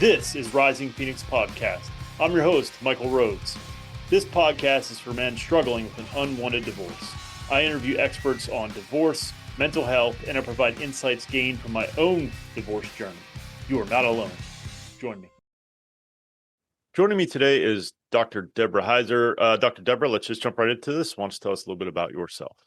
This is Rising Phoenix Podcast. I'm your host, Michael Rhodes. This podcast is for men struggling with an unwanted divorce. I interview experts on divorce, mental health, and I provide insights gained from my own divorce journey. You are not alone. Join me. Joining me today is Dr. Deborah Heiser. Dr. Deborah, let's just jump right into this. Why don't you tell us a little bit about yourself?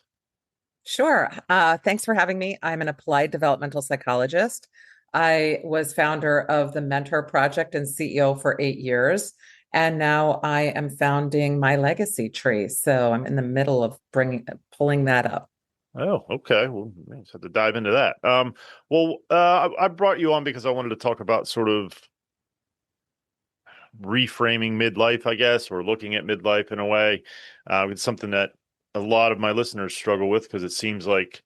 Sure. Thanks for having me. I'm an applied developmental psychologist. I was founder of the Mentor Project and CEO for 8 years. And now I am founding my legacy tree. So I'm in the middle of pulling that up. Oh, okay. Well, we just have to dive into that. I brought you on because I wanted to talk about sort of reframing midlife, I guess, or looking at midlife in a way. It's something that a lot of my listeners struggle with because it seems like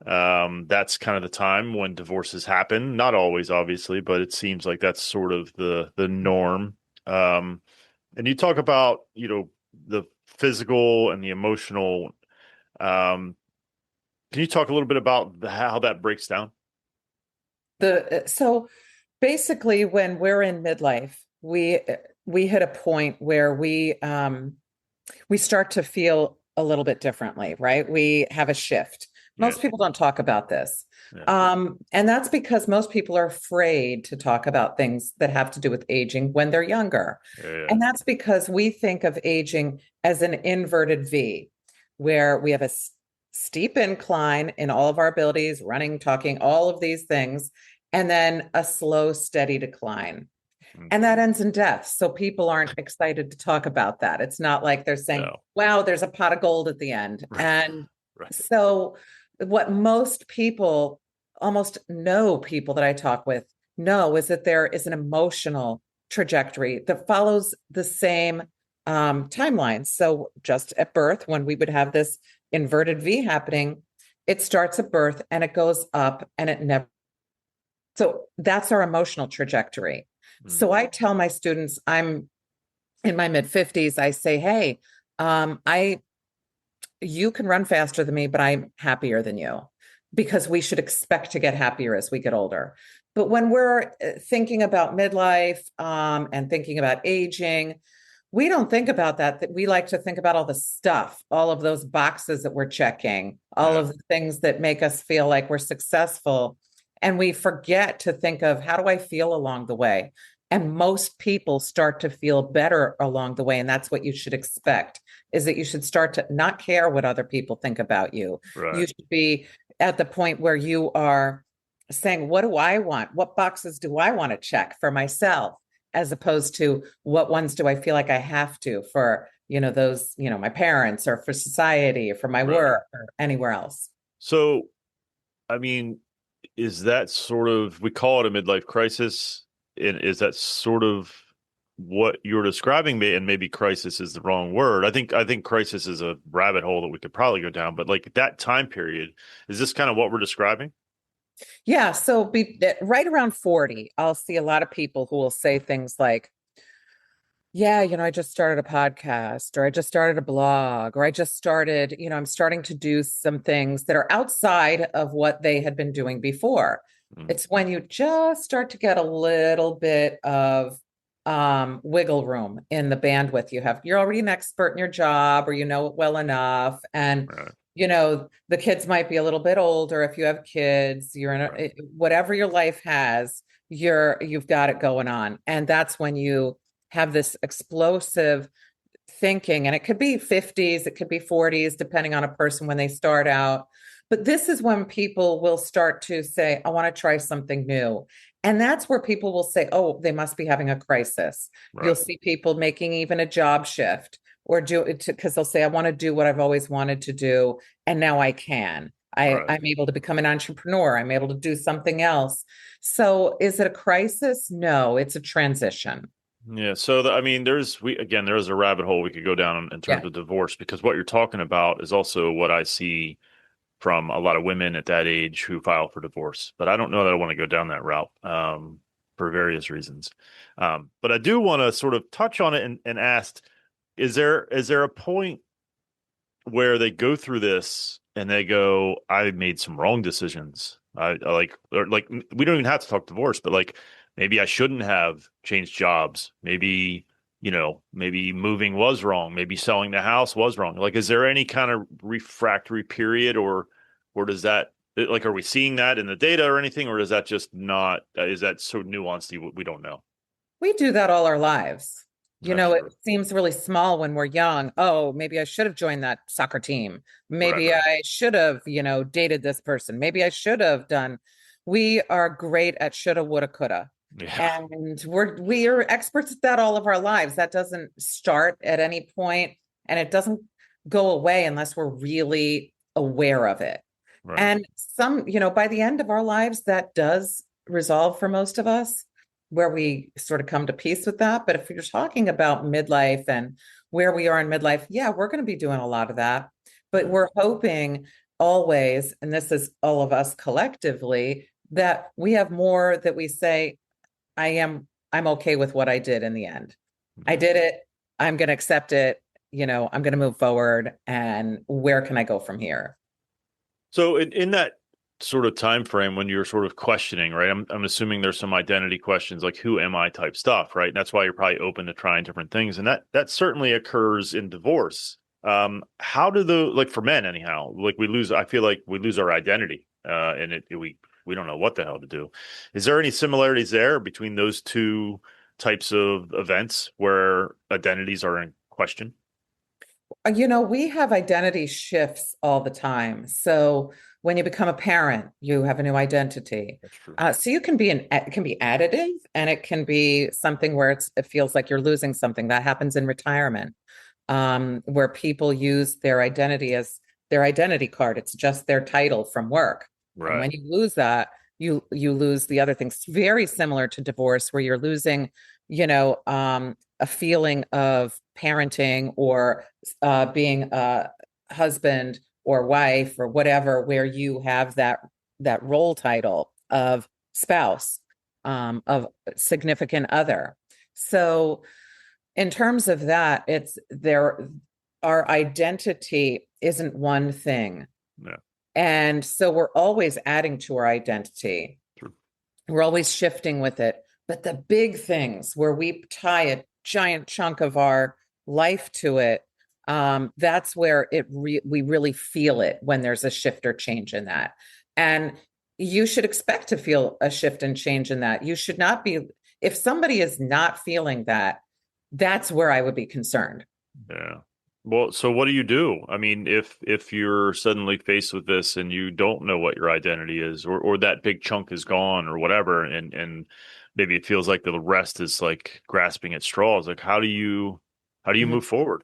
that's kind of the time when divorces happen. Not always, obviously, but it seems like that's sort of the norm. And you talk about, the physical and the emotional. Can you talk a little bit about how that breaks down? So basically, when we're in midlife, we hit a point where we start to feel a little bit differently, right? We have a shift. Most people don't talk about this. And that's because most people are afraid to talk about things that have to do with aging when they're younger. And that's because we think of aging as an inverted V, where we have a steep incline in all of our abilities, running, talking, all of these things, and then a slow, steady decline. And that ends in death. So people aren't excited to talk about that. It's not like they're saying, wow, there's a pot of gold at the end. And so what most people, almost no people that I talk with know, is that there is an emotional trajectory that follows the same timeline. So just at birth, when we would have this inverted V happening, it starts at birth and it goes up and it never. So that's our emotional trajectory. So I tell my students, I'm in my mid-50s, I say, hey, you can run faster than me, but I'm happier than you, because we should expect to get happier as we get older. But when we're thinking about midlife and thinking about aging, we don't think about that. That we like to think about all the stuff, all of those boxes that we're checking, all of the things that make us feel like we're successful. And we forget to think of, how do I feel along the way? And most people start to feel better along the way. And that's what you should expect, is that you should start to not care what other people think about you. You should be at the point where you are saying, what do I want? What boxes do I want to check for myself? As opposed to, what ones do I feel like I have to for, those, my parents, or for society, or for my work, or anywhere else. So, I mean, is that sort of, we call it a midlife crisis, and is that sort of what you're describing? And maybe crisis is the wrong word. I think crisis is a rabbit hole that we could probably go down, but like that time period, is this kind of what we're describing? Yeah. So right around 40, I'll see a lot of people who will say things like, yeah, I just started a podcast, or I just started a blog, or I just started, I'm starting to do some things that are outside of what they had been doing before. It's when you just start to get a little bit of wiggle room in the bandwidth you have. You're already an expert in your job, or you know it well enough. And, the kids might be a little bit older. If you have kids, you're in whatever your life has, you've got it going on. And that's when you have this explosive thinking, and it could be 50s, it could be 40s, depending on a person when they start out. But this is when people will start to say, I want to try something new. And that's where people will say, oh, they must be having a crisis. You'll see people making even a job shift, or do it because they'll say, I want to do what I've always wanted to do, and now I can. I'm able to become an entrepreneur. I'm able to do something else. So is it a crisis? No, it's a transition. Yeah. So, there is a rabbit hole we could go down in terms of divorce, because what you're talking about is also what I see from a lot of women at that age who file for divorce. But I don't know that I want to go down that route for various reasons. But I do want to sort of touch on it and ask, is there a point where they go through this and they go, I made some wrong decisions? We don't even have to talk divorce, but like maybe I shouldn't have changed jobs. Maybe, maybe moving was wrong. Maybe selling the house was wrong. Like, is there any kind of refractory period, or does that, like, are we seeing that in the data or anything, or is that just not, is that so nuanced we don't know? We do that all our lives. That's It true. seems really small when we're young. Oh, maybe I should have joined that soccer team. Right, Maybe right. I should have, dated this person. Maybe I should have done. We are great at shoulda, woulda, coulda. Yeah, And we are experts at that all of our lives. That doesn't start at any point, and it doesn't go away unless we're really aware of it. right. And by the end of our lives, that does resolve for most of us, where we sort of come to peace with that. But if you're talking about midlife and where we are in midlife, yeah, we're going to be doing a lot of that. But Yeah. we're hoping always, and this is all of us collectively, that we have more that we say, I'm okay with what I did in the end. I Yeah. did it. I'm going to accept it. I'm going to move forward. And where can I go from here? So in that sort of time frame when you're sort of questioning, right? I'm assuming there's some identity questions like who am I type stuff, right? And that's why you're probably open to trying different things. And that certainly occurs in divorce. How do like for men anyhow, like I feel like we lose our identity, and we don't know what the hell to do. Is there any similarities there between those two types of events where identities are in question? We have identity shifts all the time. So when you become a parent, you have a new identity. That's true. So it can be additive, and it can be something where it feels like you're losing something. That happens in retirement, where people use their identity as their identity card. It's just their title from work. And Right. when you lose that, you lose the other things. Very similar to divorce, where you're losing, a feeling of parenting, or being a husband or wife or whatever, where you have that role title of spouse, of significant other. So in terms of that, it's there. Our identity isn't one thing. Yeah. And so we're always adding to our identity. True. We're always shifting with it. But the big things where we tie a giant chunk of our life to it, that's where we really feel it when there's a shift or change in that. And you should expect to feel a shift and change in that. You should not be, if somebody is not feeling that, that's where I would be concerned. Yeah. Well, so what do you do? I mean, if you're suddenly faced with this and you don't know what your identity is, or that big chunk is gone or whatever, and maybe it feels like the rest is like grasping at straws, like how do you Mhm. move forward?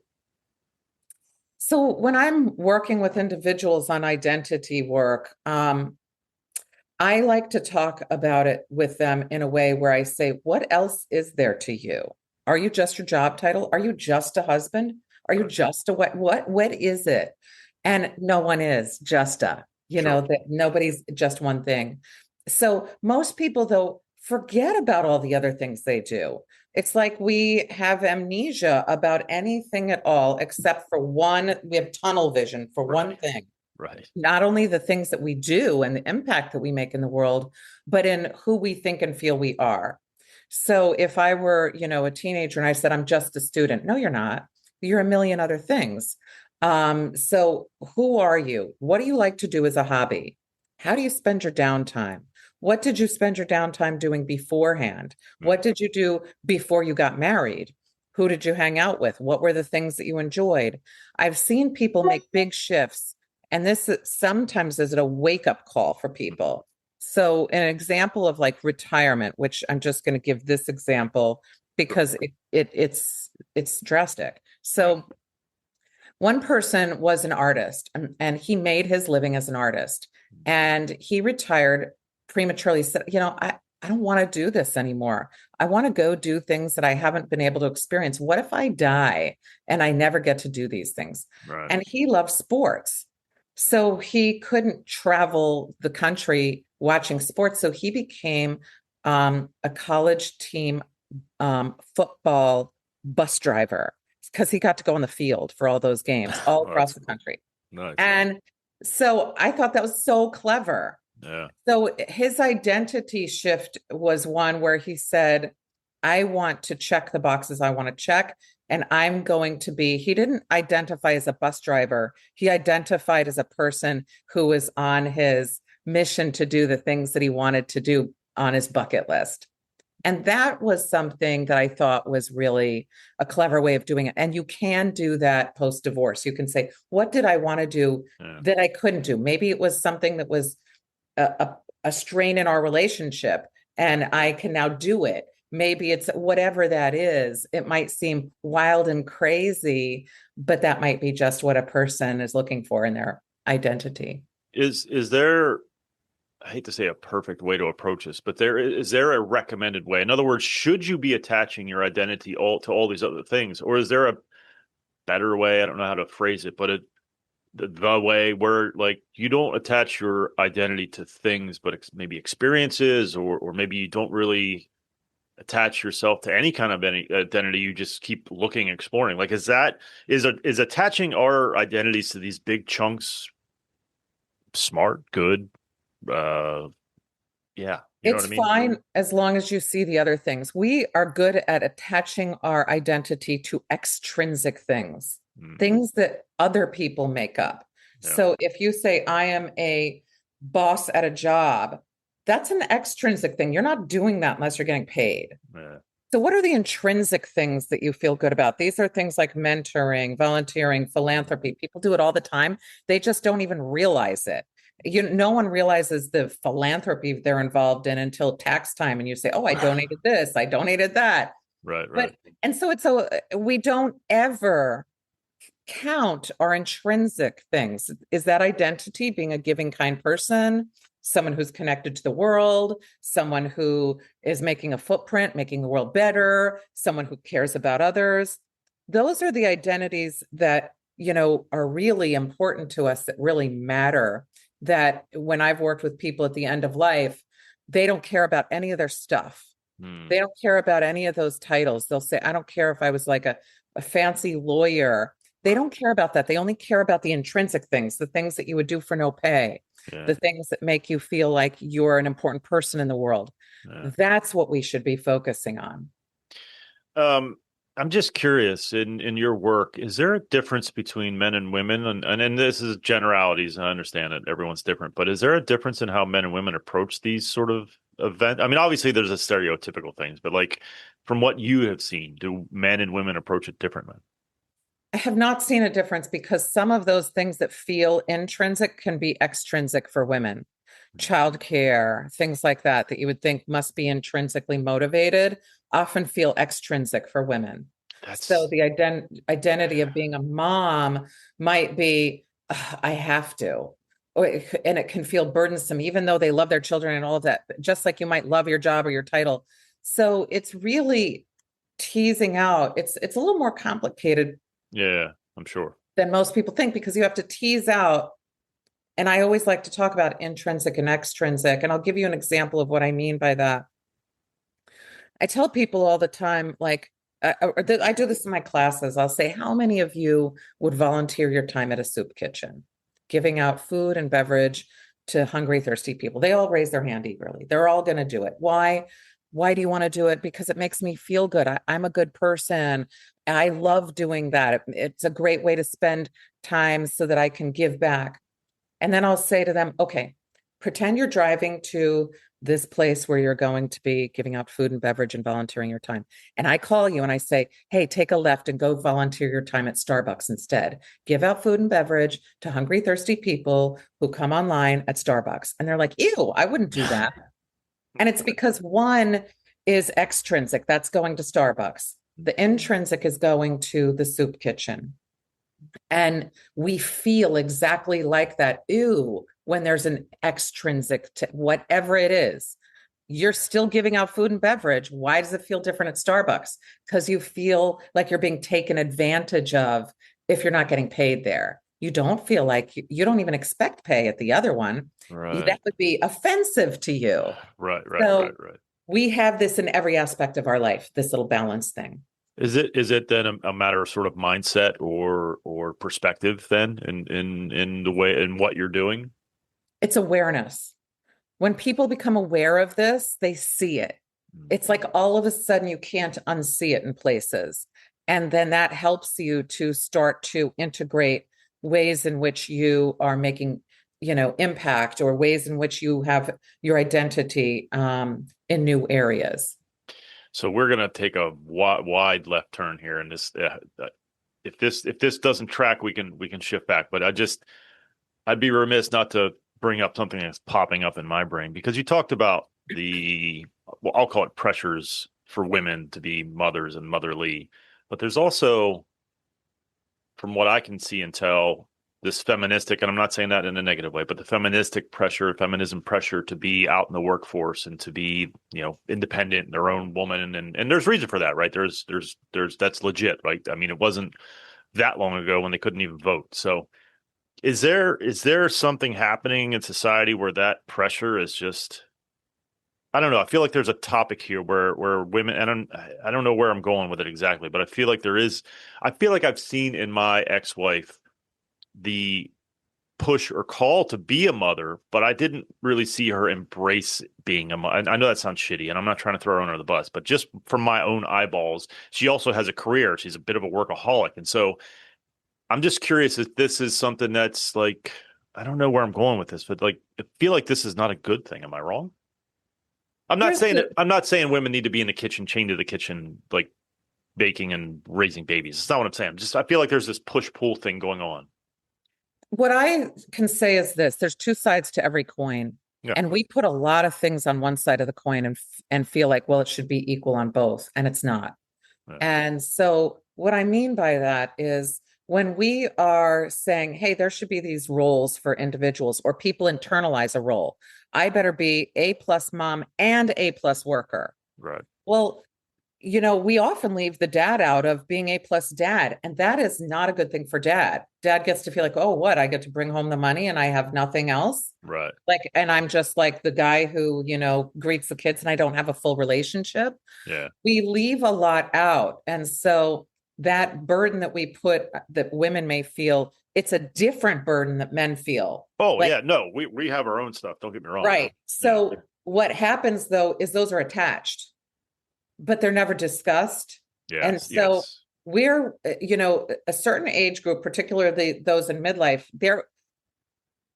So when I'm working with individuals on identity work, I like to talk about it with them in a way where I say, what else is there to you? Are you just your job title? Are you just a husband? Are you Right. just a what is it? And no one is just Sure. that nobody's just one thing. So most people though forget about all the other things they do. It's like we have amnesia about anything at all except for one. We have tunnel vision for one Right. thing, Right. not only the things that we do and the impact that we make in the world, but in who we think and feel we are. So if I were, a teenager and I said, I'm just a student, no, you're not. You're a million other things. So who are you? What do you like to do as a hobby? How do you spend your downtime? What did you spend your downtime doing beforehand? Yeah. What did you do before you got married? Who did you hang out with? What were the things that you enjoyed? I've seen people make big shifts, and this sometimes is a wake up call for people. So, an example of like retirement, which I'm just going to give this example because it's drastic. Yeah. So, one person was an artist, and he made his living as an artist, and he retired prematurely. Said, I don't want to do this anymore. I want to go do things that I haven't been able to experience. What if I die and I never get to do these things? Right. And he loved sports. So he couldn't travel the country watching sports. So he became a college team football bus driver, because he got to go on the field for all those games all Well, that's across the cool. country. Nice. And so I thought that was so clever. Yeah. So his identity shift was one where he said, I want to check the boxes I want to check. And I'm going to be, he didn't identify as a bus driver. He identified as a person who was on his mission to do the things that he wanted to do on his bucket list. And that was something that I thought was really a clever way of doing it. And you can do that post divorce. You can say, what did I want to do Yeah. that I couldn't do? Maybe it was something that was a strain in our relationship and I can now do it. Maybe it's whatever that is. It might seem wild and crazy, but that might be just what a person is looking for in their identity. Is there, I hate to say a perfect way to approach this, but is there a recommended way? In other words, should you be attaching your identity all to all these other things, or is there a better way? I don't know how to phrase it, but the way where like you don't attach your identity to things, but maybe experiences, or maybe you don't really attach yourself to any kind of any identity. You just keep looking, exploring. Like, is attaching our identities to these big chunks smart, good? Uh, yeah, you know what It's I mean? fine as long as you see the other things. We are good at attaching our identity to extrinsic things, Mm, things that other people make up. yeah, So if you say, I am a boss at a job, that's an extrinsic thing. You're not doing that unless you're getting paid. yeah, So, what are the intrinsic things that you feel good about? These are things like mentoring, volunteering, philanthropy. People do it all the time. They just don't even realize it. No one realizes the philanthropy they're involved in until tax time, and you say, "Oh, I donated this, I donated that." right, right. But and so it's so we don't ever count our intrinsic things. Is that identity being a giving, kind person, someone who's connected to the world, someone who is making a footprint, making the world better, someone who cares about others? Those are the identities that, are really important to us, that really matter. That when I've worked with people at the end of life, they don't care about any of their stuff. Mm, They don't care about any of those titles. They'll say, I don't care if I was like a fancy lawyer. They don't care about that. They only care about the intrinsic things, the things that you would do for no pay, yeah, the things that make you feel like you're an important person in the world. yeah. That's what we should be focusing on. Um, I'm just curious in your work, is there a difference between men and women? And this is generalities. I understand that everyone's different, but is there a difference in how men and women approach these sort of events? I mean, obviously there's a stereotypical things, but like from what you have seen, do men and women approach it differently? I have not seen a difference because some of those things that feel intrinsic can be extrinsic for women. Childcare, things like that, that you would think must be intrinsically motivated, often feel extrinsic for women. So That's the identity of being a mom might be, I have to. And it can feel burdensome, even though they love their children and all of that, just like you might love your job or your title. So it's really teasing out. It's a little more complicated yeah, I'm sure. than most people think because you have to tease out. And I always like to talk about intrinsic and extrinsic. And I'll give you an example of what I mean by that. I tell people all the time, like, I do this in my classes. I'll say, how many of you would volunteer your time at a soup kitchen, giving out food and beverage to hungry, thirsty people? They all raise their hand eagerly. They're all going to do it. Why? Why do you want to do it? Because it makes me feel good. I'm a good person. I love doing that. It's a great way to spend time so that I can give back. And then I'll say to them, okay, pretend you're driving to this place where you're going to be giving out food and beverage and volunteering your time. And I call you and I say, hey, take a left and go volunteer your time at Starbucks instead. Give out food and beverage to hungry, thirsty people who come online at Starbucks. And they're like, ew, I wouldn't do that. And it's because one is extrinsic, that's going to Starbucks. The intrinsic is going to the soup kitchen. And we feel exactly like that. Ew, when there's an extrinsic to whatever it is, you're still giving out food and beverage. Why does it feel different at Starbucks? Because you feel like you're being taken advantage of if you're not getting paid there. You don't feel like you don't even expect pay at the other one. Right. That would be offensive to you. Right, right, right, So right. we have this in every aspect of our life, this little balance thing. Is it then a matter of sort of mindset or perspective then in the way in what you're doing? It's awareness. when people become aware of this, they see it. It's like all of a sudden you can't unsee it in places. And then that helps you to start to integrate ways in which you are making, impact, or ways in which you have your identity in new areas. So we're going to take a wide left turn here, and if this doesn't track, we can shift back. But I'd be remiss not to bring up something that's popping up in my brain, because you talked about I'll call it pressures for women to be mothers and motherly, but there's also, from what I can see and tell, this feministic, and I'm not saying that in a negative way, but the feminism pressure to be out in the workforce and to be, independent, their own woman. And there's reason for that, right? There's, that's legit, right? I mean, it wasn't that long ago when they couldn't even vote. So is there something happening in society where that pressure is just, I don't know. I feel like there's a topic here where women, and I don't know where I'm going with it exactly, but I feel like there is. I feel like I've seen in my ex-wife the push or call to be a mother, but I didn't really see her embrace being a mother. I know that sounds shitty, and I'm not trying to throw her under the bus, but just from my own eyeballs, she also has a career. She's a bit of a workaholic, and so I'm just curious if this is something that's like, I don't know where I'm going with this, but like I feel like this is not a good thing. Am I wrong? I'm not saying women need to be in the kitchen, chained to the kitchen, like baking and raising babies. It's not what I'm saying. I feel like there's this push-pull thing going on. What I can say is this: there's two sides to every coin. Yeah. And we put a lot of things on one side of the coin and feel like, well, it should be equal on both, and it's not. Yeah. And so what I mean by that is when we are saying, hey, there should be these roles for individuals, or people internalize a role. I better be A+ mom and A+ worker. Right. Well, we often leave the dad out of being A+ dad, and that is not a good thing for dad. Dad gets to feel like, oh, what? I get to bring home the money and I have nothing else. Right. Like, and I'm just like the guy who, greets the kids and I don't have a full relationship. Yeah. We leave a lot out. And so that burden that we put, that women may feel, it's a different burden that men feel. Oh, like, yeah. No, we have our own stuff. Don't get me wrong. Right. So yeah. What happens though is those are attached, but they're never discussed. Yes, and so yes. we're, a certain age group, particularly those in midlife,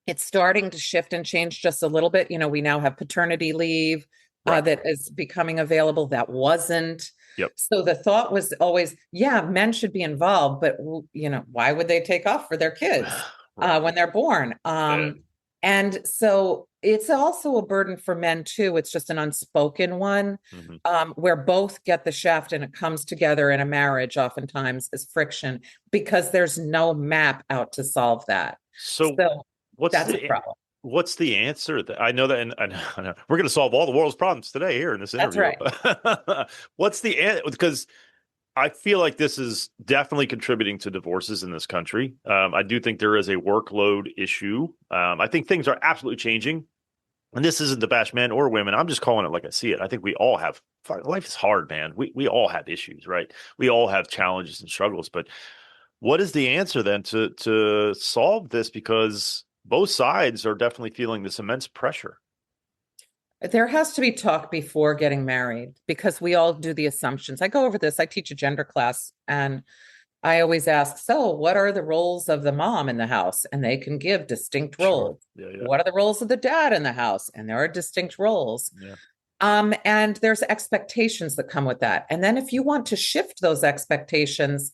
it's starting to shift and change just a little bit. We now have paternity leave Right. that is becoming available. That wasn't. Yep. So the thought was always, yeah, men should be involved, but why would they take off for their kids Right. when they're born? Yeah. And so it's also a burden for men too. It's just an unspoken one, where both get the shaft, and it comes together in a marriage oftentimes as friction because there's no map out to solve that. So That's a problem. What's the answer? I know that, and I know we're going to solve all the world's problems today here in this interview. That's right. What's the answer? Because I feel like this is definitely contributing to divorces in this country. I do think there is a workload issue. I think things are absolutely changing. And this isn't to bash men or women. I'm just calling it like I see it. I think we all have, life is hard, man. We all have issues, right? We all have challenges and struggles. But what is the answer then to solve this? Because both sides are definitely feeling this immense pressure. There has to be talk before getting married, because we all do the assumptions. I go over this. I teach a gender class, and I always ask, so what are the roles of the mom in the house? And they can give distinct roles. Sure. Yeah. What are the roles of the dad in the house? And there are distinct roles. Yeah. And there's expectations that come with that. And then if you want to shift those expectations,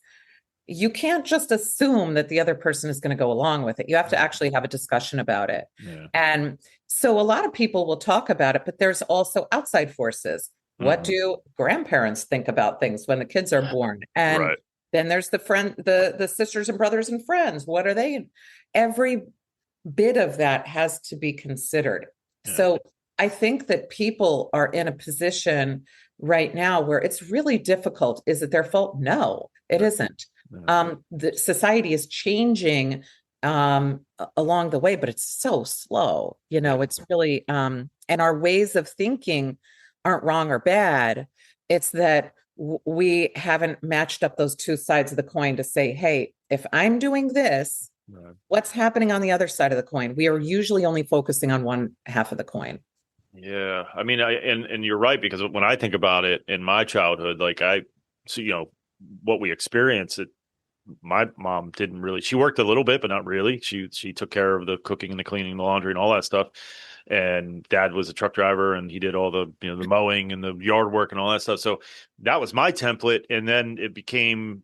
you can't just assume that the other person is going to go along with it. You have to actually have a discussion about it. Yeah. And so a lot of people will talk about it, but there's also outside forces. What do grandparents think about things when the kids are born? And right. Then there's the sisters and brothers and friends. What are they? Every bit of that has to be considered. Yeah. So I think that people are in a position right now where it's really difficult. Is it their fault? No, it isn't. The society is changing along the way, but it's so slow. It's really, and our ways of thinking aren't wrong or bad. It's that we haven't matched up those two sides of the coin to say, hey, if I'm doing this, what's happening on the other side of the coin? We are usually only focusing on one half of the coin. Yeah. I mean, and you're right, because when I think about it in my childhood, like so, what we experienced, my mom didn't really, she worked a little bit, but not really. She took care of the cooking and the cleaning, the laundry and all that stuff. And dad was a truck driver, and he did all the, the mowing and the yard work and all that stuff. So that was my template. And then it became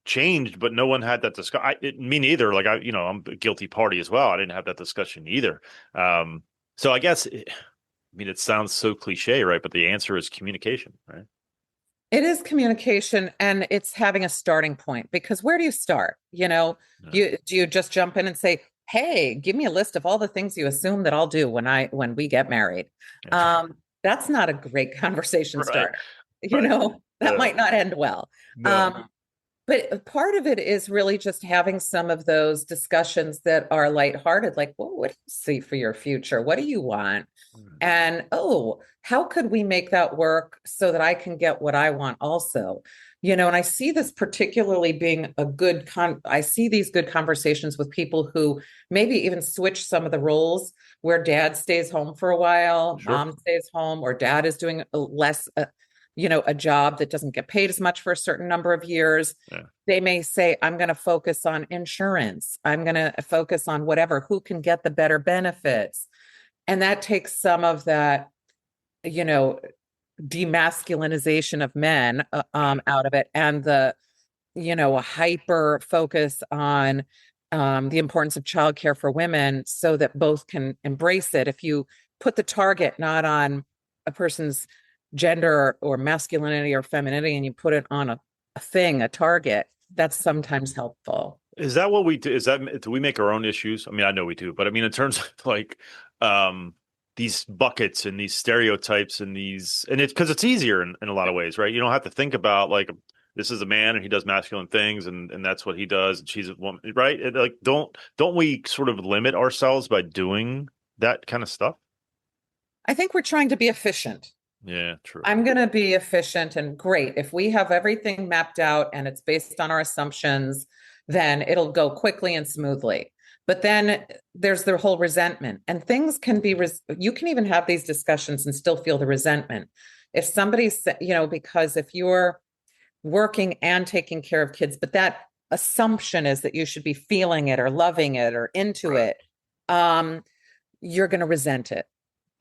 changed, but no one had that discussion. Me neither. Like I'm a guilty party as well. I didn't have that discussion either. So I guess, I mean, it sounds so cliche, right? But the answer is communication, right? It is communication, and it's having a starting point, because where do you start? Yeah. Do you just jump in and say, "Hey, give me a list of all the things you assume that I'll do when we get married." Yeah. That's not a great conversation Right. starter. Right. That Yeah. might not end well. No. But part of it is really just having some of those discussions that are lighthearted, like, well, what do you see for your future? What do you want? And oh, how could we make that work so that I can get what I want also? And I see this particularly being I see these good conversations with people who maybe even switch some of the roles, where dad stays home for a while, Sure. mom stays home, or dad is doing a job that doesn't get paid as much for a certain number of years. Yeah. They may say, I'm going to focus on insurance. I'm going to focus on whatever, who can get the better benefits. And that takes some of that, you know, demasculinization of men out of it, and the, hyper focus on the importance of childcare for women, so that both can embrace it. If you put the target not on a person's gender or masculinity or femininity, and you put it on a target, that's sometimes helpful. Is that what we do? Do we make our own issues? I mean, I know we do, but I mean, in terms of like, um, these buckets and these stereotypes and it's because it's easier in a lot of ways, right? You don't have to think about like, this is a man and he does masculine things, and that's what he does, and she's a woman, right? Like, don't we sort of limit ourselves by doing that kind of stuff? I think we're trying to be efficient. Yeah, true. I'm going to be efficient, and great. If we have everything mapped out and it's based on our assumptions, then it'll go quickly and smoothly. But then there's the whole resentment, and things can be, you can even have these discussions and still feel the resentment. If somebody's, because if you're working and taking care of kids, but that assumption is that you should be feeling it or loving it or into Right. it, um, you're going to resent it.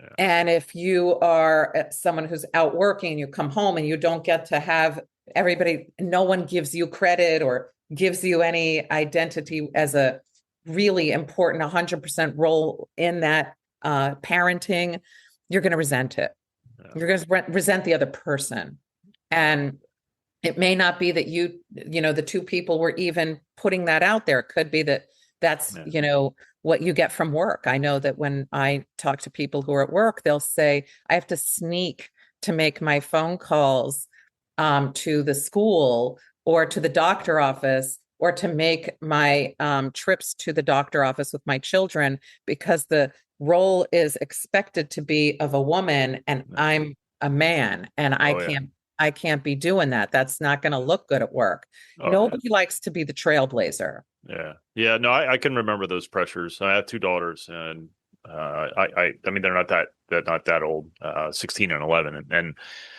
Yeah. And if you are someone who's out working and you come home and you don't get to have everybody, no one gives you credit or gives you any identity as a really important 100% role in that parenting, you're going to resent it. Yeah. You're going to resent the other person. And it may not be that the two people were even putting that out there. It could be that that's, Yeah. what you get from work. I know that when I talk to people who are at work, they'll say, I have to sneak to make my phone calls to the school or to the doctor office, or to make my trips to the doctor office with my children, because the role is expected to be of a woman and Yeah. I'm a man, and I Oh yeah. can't be doing that. That's not going to look good at work. Oh yeah. Nobody likes to be the trailblazer. Yeah. Yeah. No, I can remember those pressures. I have two daughters, and I mean, they're not that old, 16 and 11. And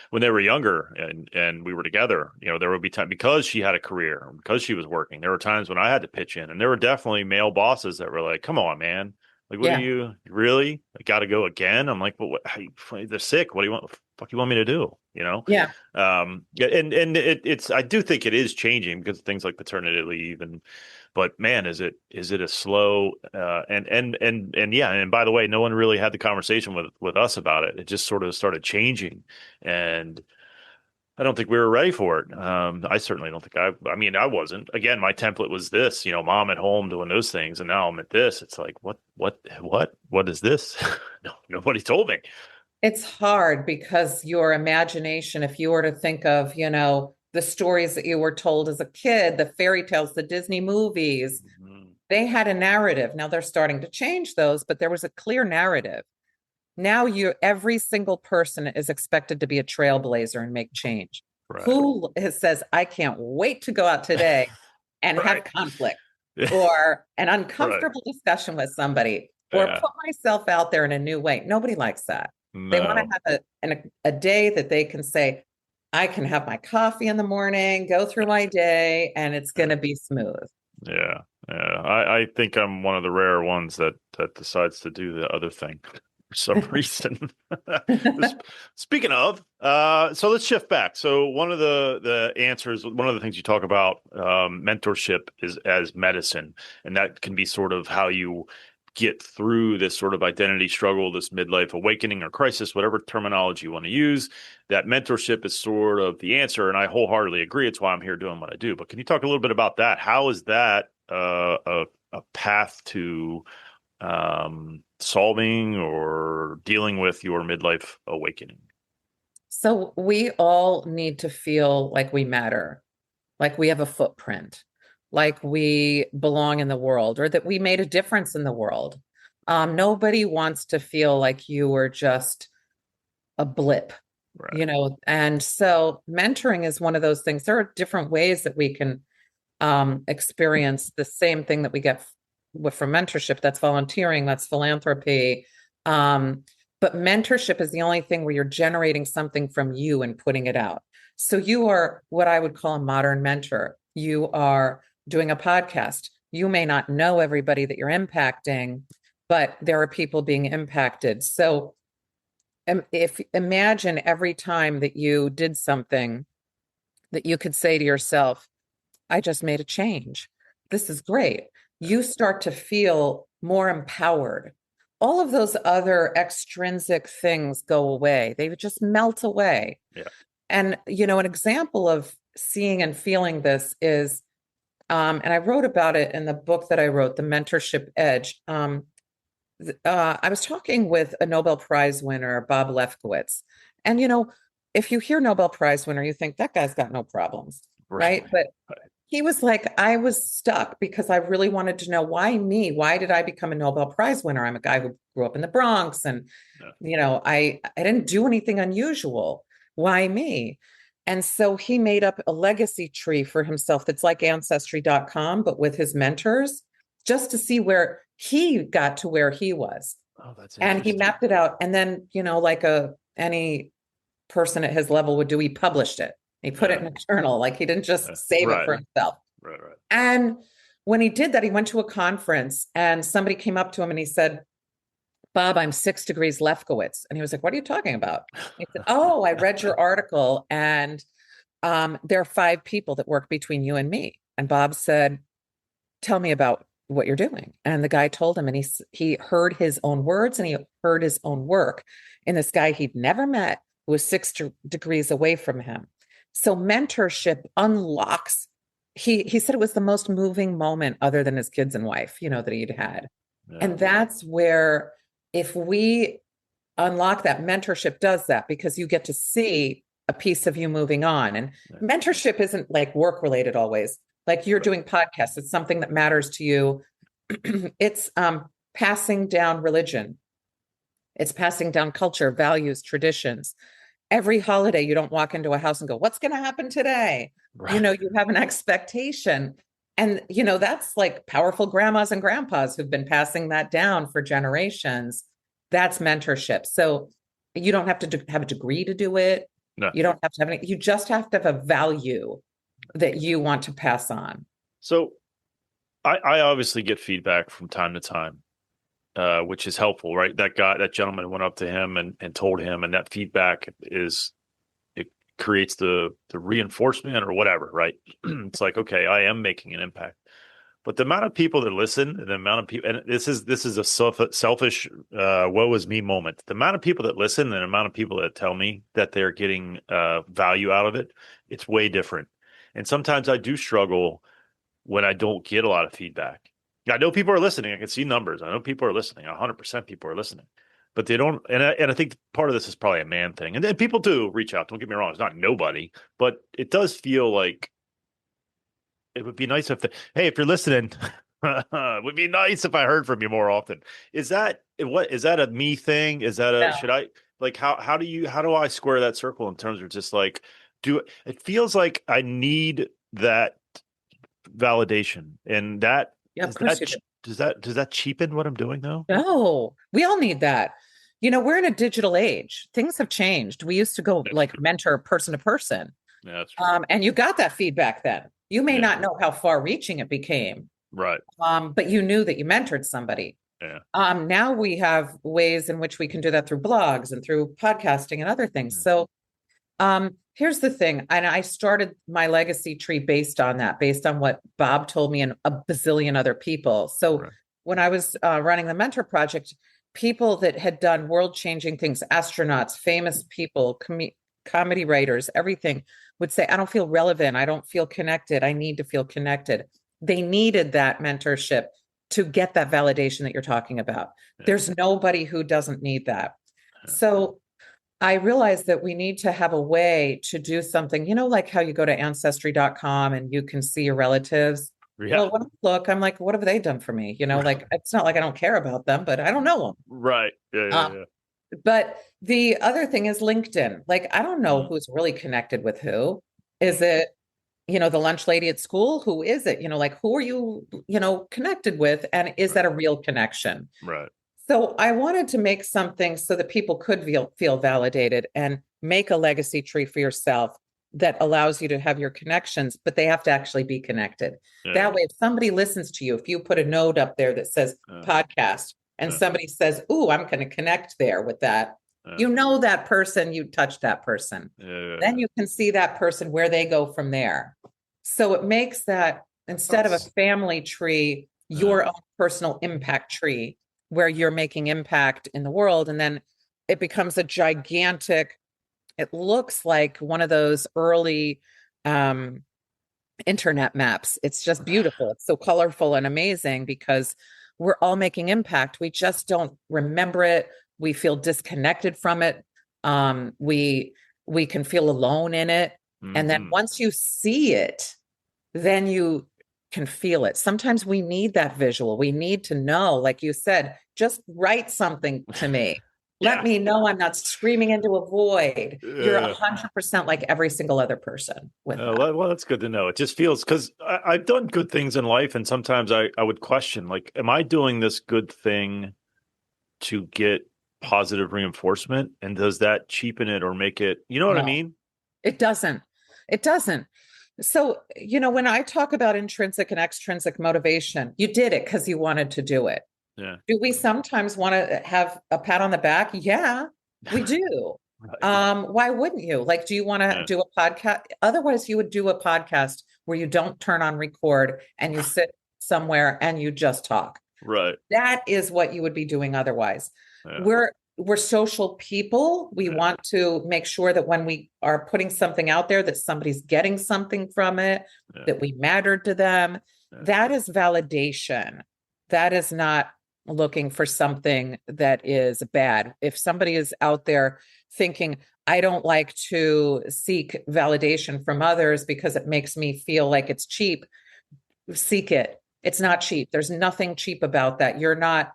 when they were younger and we were together, there would be time, because she had a career, because she was working. There were times when I had to pitch in, and there were definitely male bosses that were like, come on, man. Like, what are Yeah. you really? I got to go again. I'm like, well, they're sick. What do you want? What the fuck you want me to do? Yeah. Yeah, and it's I do think it is changing because of things like paternity leave, but man, is it a slow and yeah, and by the way, no one really had the conversation with us about it. It just sort of started changing, and I don't think we were ready for it. I certainly don't think I mean, I wasn't. Again, my template was this, mom at home doing those things, and now I'm at this. It's like, what is this? No, nobody told me. It's hard because your imagination, if you were to think of, the stories that you were told as a kid, the fairy tales, the Disney movies, Mhm. they had a narrative. Now they're starting to change those, but there was a clear narrative. Now every single person is expected to be a trailblazer and make change. Right. Says, I can't wait to go out today and have Right. conflict, or an Right. uncomfortable discussion with somebody, or Yeah. put myself out there in a new way? Nobody likes that. They want to No. have a day that they can say, I can have my coffee in the morning, go through my day, and it's going Yeah. to be smooth. Yeah. Yeah. I think I'm one of the rare ones that decides to do the other thing for some reason. This- Speaking of, so let's shift back. So one of the answers, one of the things you talk about, mentorship is as medicine, and that can be sort of how you get through this sort of identity struggle, this midlife awakening or crisis, whatever terminology you want to use. That mentorship is sort of the answer, and I wholeheartedly agree. It's why I'm here doing what I do. But can you talk a little bit about that? How is that a path to solving or dealing with your midlife awakening? So we all need to feel like we matter, like we have a footprint, like we belong in the world, or that we made a difference in the world. Nobody wants to feel like you were just a blip, Right. and so mentoring is one of those things. There are different ways that we can experience the same thing that we get from mentorship. That's volunteering, that's philanthropy. Um, but mentorship is the only thing where you're generating something from you and putting it out. So you are what I would call a modern mentor. You are doing a podcast. You may not know everybody that you're impacting, but there are people being impacted. So if imagine every time that you did something that you could say to yourself, I just made a change. This is great. You start to feel more empowered. All of those other extrinsic things go away, they would just melt away. Yeah. And, an example of seeing and feeling this is, and I wrote about it in the book that I wrote, The Mentorship Edge. I was talking with a Nobel Prize winner, Bob Lefkowitz. And, if you hear Nobel Prize winner, you think that guy's got no problems, Right. right? But he was like, I was stuck because I really wanted to know why me? Why did I become a Nobel Prize winner? I'm a guy who grew up in the Bronx and, Yeah. I didn't do anything unusual. Why me? And so he made up a legacy tree for himself that's like ancestry.com, but with his mentors, just to see where he got to where he was. Oh, that's And he interesting. mapped it out. And then, like any person at his level would do, he published it. He put it Yeah. in a journal. Like he didn't just Yeah. save it Right. for himself. Right. Right. And when he did that, he went to a conference and somebody came up to him and he said, Bob, I'm 6 degrees Lefkowitz. And he was like, what are you talking about? He said, oh, I read your article and there are 5 people that work between you and me. And Bob said, tell me about what you're doing. And the guy told him, and he heard his own words and he heard his own work in this guy he'd never met who was 6 degrees away from him. So mentorship unlocks. He said it was the most moving moment other than his kids and wife, that he'd had. Yeah. And that's where if we unlock that, mentorship does that because you get to see a piece of you moving on. And Yeah. mentorship isn't like work related always. Like you're Right. doing podcasts, it's something that matters to you. It's passing down religion, it's passing down culture, values, traditions. Every holiday, you don't walk into a house and go, what's going to happen today? Right. You have an expectation. And, that's like powerful grandmas and grandpas who've been passing that down for generations. That's mentorship. So you don't have to have a degree to do it. No. You don't have to have any, you just have to have a value that you want to pass on. So I obviously get feedback from time to time, which is helpful, right? That gentleman went up to him and told him, and that feedback it creates the reinforcement or whatever, right? It's like, okay, I am making an impact. But the amount of people that listen, and the amount of people, and this is a selfish, woe is me moment. The amount of people that listen, and the amount of people that tell me that they're getting value out of it, it's way different. And sometimes I do struggle when I don't get a lot of feedback. I know people are listening. I can see numbers. I know people are listening. 100% people are listening, but they don't. And I think part of this is probably a man thing. And then people do reach out. Don't get me wrong. It's not nobody, but it does feel like it would be nice hey, if you're listening, it would be nice if I heard from you more often. Is that a me thing? Is that No. should I like, how do I square that circle in terms of just like, it feels like I need that validation, and that Yeah, of is course that you do. does that cheapen what I'm doing though? No, we all need that. we're in a digital age. Things have changed. We used to go That's like true. mentor person to person. Yeah, that's true. And you got that feedback then. You may Yeah. not know how far reaching it became, Right. but you knew that you mentored somebody. Yeah. Now we have ways in which we can do that through blogs and through podcasting and other things. Yeah. So here's the thing. And I started my legacy tree based on that, based on what Bob told me and a bazillion other people. So Right. when I was running the Mentor Project, people that had done world-changing things, astronauts, famous people, comedy writers, everything would say, I don't feel relevant. I don't feel connected. I need to feel connected. They needed that mentorship to get that validation that you're talking about. Yeah. There's nobody who doesn't need that. Yeah. So I realized that we need to have a way to do something, like how you go to ancestry.com and you can see your relatives. Yeah. Well, when I look, I'm like, what have they done for me? Like it's not like I don't care about them, but I don't know them. Right. Yeah. Yeah. Um, Yeah. but the other thing is LinkedIn. Like, I don't know Mm. who's really connected with who. Is it, the lunch lady at school? Who is it? Like, who are you, connected with? And is Right. that a real connection? Right. So I wanted to make something so that people could feel validated and make a legacy tree for yourself that allows you to have your connections, but they have to actually be connected. Yeah. That way, if somebody listens to you, if you put a note up there that says Yeah. podcast and Yeah. somebody says, "Ooh, I'm going to connect there with that," Yeah. that person, you touch that person. Yeah. Yeah. Then Yeah. you can see that person where they go from there. So it makes that instead of a That's, family tree, yeah. your own personal impact tree where you're making impact in the world. And then it becomes a gigantic, it looks like one of those early internet maps. It's just beautiful. It's so colorful and amazing because we're all making impact. We just don't remember it. We feel disconnected from it. We can feel alone in it. And then Mm-hmm. once you see it, then you can feel it. Sometimes we need that visual. We need to know, like you said, just write something to me. Let Yeah. me know I'm not screaming into a void. You're Yeah. 100% like every single other person with that. Well, that's good to know. It just feels because I've done good things in life, and sometimes I would question, like, am I doing this good thing to get positive reinforcement? And does that cheapen it or make it, you know what I No, mean? it doesn't. It doesn't. So, when I talk about intrinsic and extrinsic motivation, you did it because you wanted to do it. Yeah. Do we sometimes want to have a pat on the back? Yeah, we do. Right. Why wouldn't you? Like, do you want to Yeah. do a podcast? Otherwise, you would do a podcast where you don't turn on record and you sit somewhere and you just talk. Right. That is what you would be doing otherwise. Yeah. We're social people. We Yeah. want to make sure that when we are putting something out there, that somebody's getting something from it, Yeah. that we mattered to them. Yeah. That is validation. That is not looking for something that is bad. If somebody is out there thinking, I don't like to seek validation from others because it makes me feel like it's cheap, seek it. It's not cheap. There's nothing cheap about that. You're not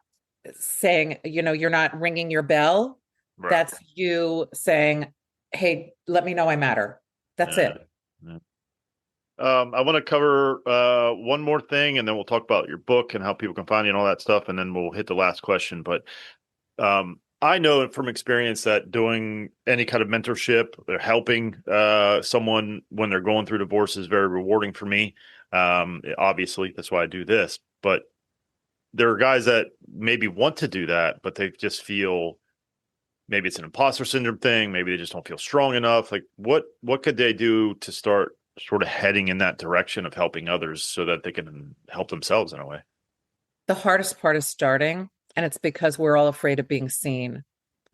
saying, you're not ringing your bell. Right. That's you saying, hey, let me know I matter. That's Yeah. it. Yeah. I want to cover one more thing, and then we'll talk about your book and how people can find you and all that stuff, and then we'll hit the last question. But I know from experience that doing any kind of mentorship or helping someone when they're going through divorce is very rewarding for me. Obviously, that's why I do this. But there are guys that maybe want to do that, but they just feel maybe it's an imposter syndrome thing. Maybe they just don't feel strong enough. Like what could they do to start sort of heading in that direction of helping others so that they can help themselves in a way? The hardest part is starting, and it's because we're all afraid of being seen.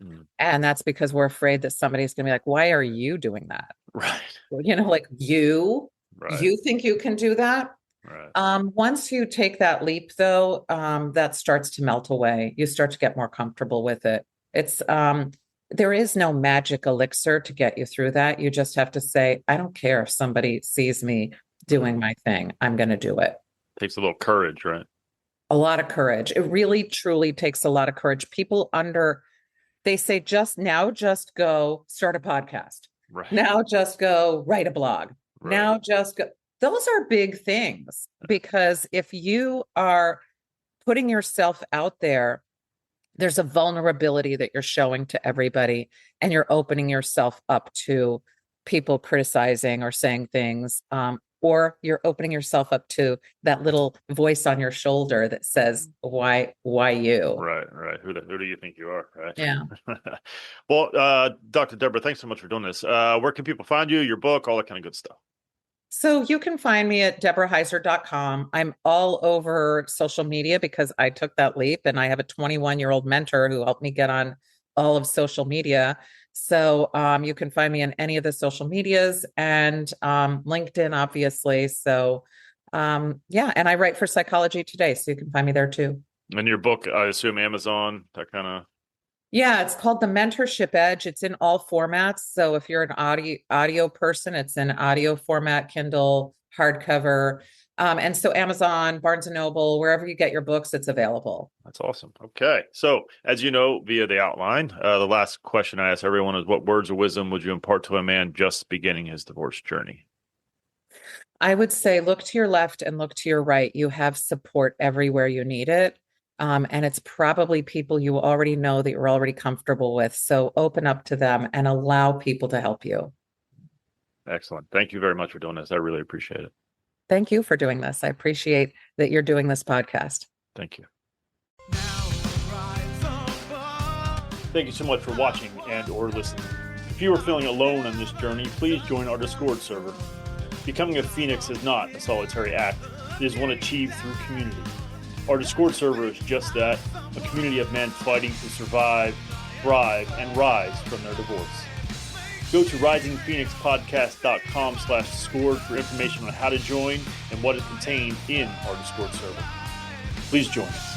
Mm. And that's because we're afraid that somebody's going to be like, why are you doing that? Right. Like you Right. think you can do that? Right. Once you take that leap, though, that starts to melt away. You start to get more comfortable with it. It's there is no magic elixir to get you through that. You just have to say, I don't care if somebody sees me doing my thing. I'm going to do it. Takes a little courage, right? A lot of courage. It really, truly takes a lot of courage. They say just go start a podcast. Right. Now just go write a blog. Right. Now just go. Those are big things because if you are putting yourself out there, there's a vulnerability that you're showing to everybody, and you're opening yourself up to people criticizing or saying things, or you're opening yourself up to that little voice on your shoulder that says, why you? Right. Who do you think you are? Right. Yeah. Well, Dr. Deborah, thanks so much for doing this. Where can people find you, your book, all that kind of good stuff? So you can find me at deborahheiser.com. I'm all over social media because I took that leap, and I have a 21-year-old mentor who helped me get on all of social media. So you can find me on any of the social medias, and LinkedIn, obviously. So yeah, and I write for Psychology Today, so you can find me there too. And your book, I assume Amazon, that kind of. Yeah, it's called The Mentorship Edge. It's in all formats. So if you're an audio person, it's in audio format, Kindle, hardcover. And so Amazon, Barnes and Noble, wherever you get your books, it's available. That's awesome. Okay. So as you know, via the outline, the last question I ask everyone is, what words of wisdom would you impart to a man just beginning his divorce journey? I would say look to your left and look to your right. You have support everywhere you need it. And it's probably people you already know that you're already comfortable with. So open up to them and allow people to help you. Excellent. Thank you very much for doing this. I really appreciate it. Thank you for doing this. I appreciate that you're doing this podcast. Thank you. Thank you so much for watching and or listening. If you are feeling alone on this journey, please join our Discord server. Becoming a phoenix is not a solitary act. It is one achieved through community. Our Discord server is just that, a community of men fighting to survive, thrive, and rise from their divorce. Go to risingphoenixpodcast.com/Discord for information on how to join and what is contained in our Discord server. Please join us.